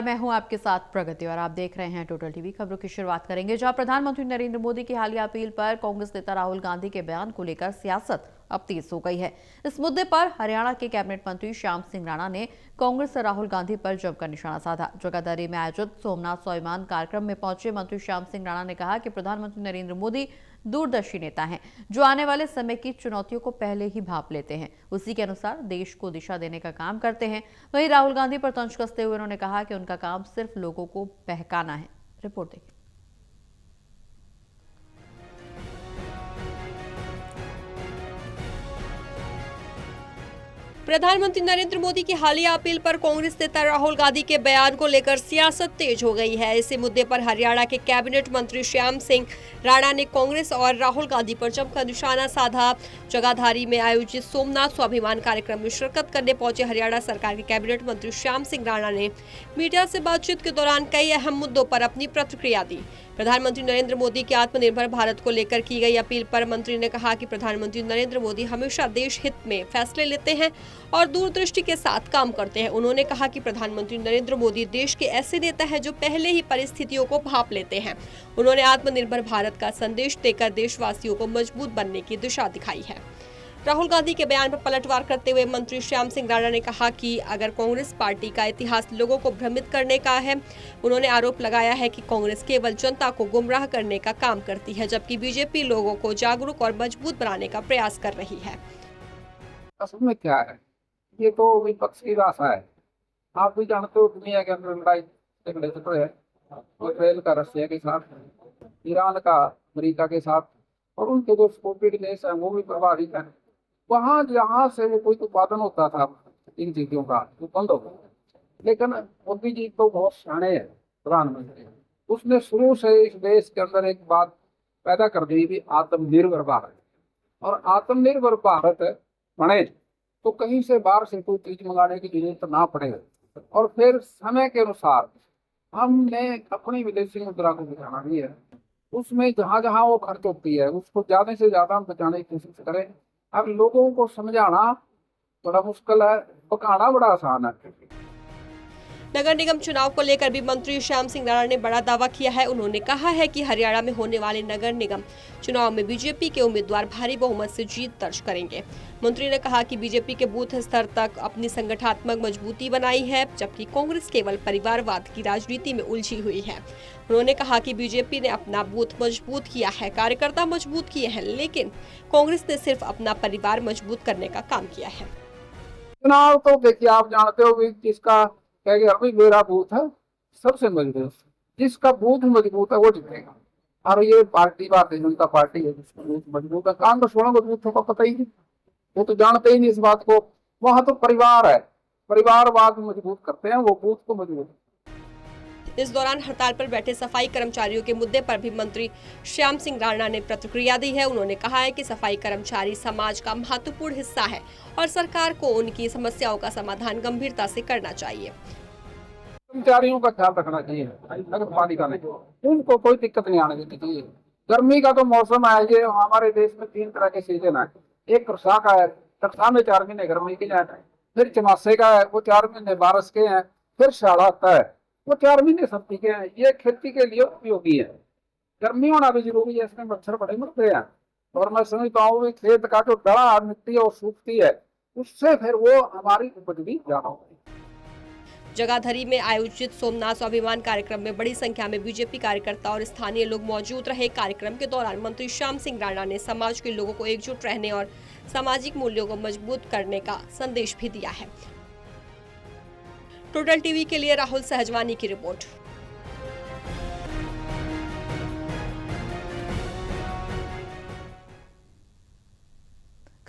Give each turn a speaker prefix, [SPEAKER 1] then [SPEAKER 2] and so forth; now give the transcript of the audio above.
[SPEAKER 1] मैं हूं आपके साथ प्रगति और आप देख रहे हैं टोटल टीवी। खबरों की शुरुआत करेंगे जहां प्रधानमंत्री नरेंद्र मोदी की हालिया अपील पर कांग्रेस नेता राहुल गांधी के बयान को लेकर सियासत अब तेज हो गई है। इस मुद्दे पर हरियाणा के कैबिनेट मंत्री श्याम सिंह राणा ने कांग्रेस और राहुल गांधी पर जमकर निशाना साधा। जगाधरी में आयोजित सोमनाथ स्वाभिमान कार्यक्रम में पहुंचे मंत्री श्याम सिंह राणा ने कहा कि प्रधानमंत्री नरेंद्र मोदी दूरदर्शी नेता हैं जो आने वाले समय की चुनौतियों को पहले ही भांप लेते हैं, उसी के अनुसार देश को दिशा देने का काम करते हैं। वहीं राहुल गांधी पर तंज कसते हुए उन्होंने कहा कि उनका काम सिर्फ लोगों को बहकाना है। रिपोर्ट देखिए।
[SPEAKER 2] प्रधानमंत्री नरेंद्र मोदी की हालिया अपील पर कांग्रेस नेता राहुल गांधी के बयान को लेकर सियासत तेज हो गई है। इसी मुद्दे पर हरियाणा के कैबिनेट मंत्री श्याम सिंह राणा ने कांग्रेस और राहुल गांधी पर जमकर निशाना साधा। जगाधरी में आयोजित सोमनाथ स्वाभिमान कार्यक्रम में शिरकत करने पहुंचे हरियाणा सरकार के कैबिनेट मंत्री श्याम सिंह राणा ने मीडिया से बातचीत के दौरान कई अहम मुद्दों पर अपनी प्रतिक्रिया दी। प्रधानमंत्री नरेंद्र मोदी की आत्मनिर्भर भारत को लेकर की गई अपील पर मंत्री ने कहा कि प्रधानमंत्री नरेंद्र मोदी हमेशा देश हित में फैसले लेते हैं और दूरदृष्टि के साथ काम करते हैं। उन्होंने कहा कि प्रधानमंत्री नरेंद्र मोदी देश के ऐसे नेता हैं जो पहले ही परिस्थितियों को भांप लेते हैं। उन्होंने आत्मनिर्भर भारत का संदेश देकर देशवासियों को मजबूत बनने की दिशा दिखाई है। राहुल गांधी के बयान पर पलटवार करते हुए मंत्री श्याम सिंह राणा ने कहा कि अगर कांग्रेस पार्टी का इतिहास लोगों को भ्रमित करने का है, उन्होंने आरोप लगाया है कि कांग्रेस केवल जनता को गुमराह करने का काम करती है, जबकि बीजेपी लोगों को जागरूक और मजबूत बनाने का प्रयास कर रही है।
[SPEAKER 3] असल में क्या है, ये तो विपक्ष की भाषा है। आप भी जानते हो दुनिया के अंदर लड़ाई झगड़े चल रहे हैं, इसराइल का रशिया के साथ, ईरान का अमेरिका के साथ, और उनके जो सपोर्टेड देश है वो भी प्रभावित है। वहाँ जहाँ से वो कोई उत्पादन होता था इन चीजों का, वो बंद हो गया। लेकिन मोदी जी तो बहुत सियाने है प्रधानमंत्री, उसने शुरू से इस देश के अंदर एक बात पैदा कर दी भी आत्मनिर्भर भारत। और आत्मनिर्भर भारत बने तो कहीं से बाहर से कोई चीज मंगाने की जरूरत ना पड़े, और फिर समय के अनुसार हमने अपनी विदेशी मुद्रा को बचाना भी है। उसमें जहां जहां वो खर्च होती है उसको ज्यादा से ज्यादा हम बचाने की कोशिश करें। अब लोगों को समझाना बड़ा मुश्किल है, पकाना बड़ा आसान है।
[SPEAKER 2] नगर निगम चुनाव को लेकर भी मंत्री श्याम सिंह राणा ने बड़ा दावा किया है। उन्होंने कहा है कि हरियाणा में होने वाले नगर निगम चुनाव में बीजेपी के उम्मीदवार भारी बहुमत से जीत दर्ज करेंगे। मंत्री ने कहा कि बीजेपी के बूथ स्तर तक अपनी संगठनात्मक मजबूती बनाई है, जबकि कांग्रेस केवल परिवारवाद की राजनीति में उलझी हुई है। उन्होंने कहा कि बीजेपी ने अपना बूथ मजबूत किया है, कार्यकर्ता मजबूत किए हैं, लेकिन कांग्रेस ने सिर्फ अपना परिवार मजबूत करने का काम किया है।
[SPEAKER 3] चुनाव तो देखिए, आप जानते हो जिसका अभी मेरा बूथ है सबसे मजबूत, जिसका बूथ मजबूत है वो जीतेगा। और ये पार्टी भारतीय जनता पार्टी है जिसका बूथ मजबूत है। कांग्रेस वालों को बूथों का पता ही नहीं, वो तो जानते ही नहीं इस बात को। वहां तो परिवार है, परिवारवाद मजबूत करते हैं, वो बूथ को मजबूत।
[SPEAKER 2] इस दौरान हड़ताल पर बैठे सफाई कर्मचारियों के मुद्दे पर भी मंत्री श्याम सिंह राणा ने प्रतिक्रिया दी है। उन्होंने कहा है कि सफाई कर्मचारी समाज का महत्वपूर्ण हिस्सा है और सरकार को उनकी समस्याओं का समाधान गंभीरता से करना चाहिए।
[SPEAKER 3] कर्मचारियों का ख्याल रखना चाहिए, नगर पालिका ने उनको कोई दिक्कत नहीं आने देनी चाहिए। गर्मी का तो मौसम है, ये हमारे देश में 3 तरह के सीजन है। एक वर्षा का है, वर्षा में 4 महीने गर्मी के है, फिर चौमासे का है, वो 4 महीने बारिश के हैं, फिर सियाला आता है, वो 4 महीने सर्दी के हैं। ये खेती के लिए उपयोगी है। गर्मी होना भी जरूरी है, इसमें मच्छर बड़े मरते हैं। और मैं समझता हूँ खेत का जो डड़ा मिट्टी और सूखती है, उससे फिर वो हमारी उपज भी ज्यादा होती है।
[SPEAKER 2] जगाधरी में आयोजित सोमनाथ स्वाभिमान कार्यक्रम में बड़ी संख्या में बीजेपी कार्यकर्ता और स्थानीय लोग मौजूद रहे। कार्यक्रम के दौरान मंत्री श्याम सिंह राणा ने समाज के लोगों को एकजुट रहने और सामाजिक मूल्यों को मजबूत करने का संदेश भी दिया है। टोटल टीवी के लिए राहुल सहजवानी की रिपोर्ट।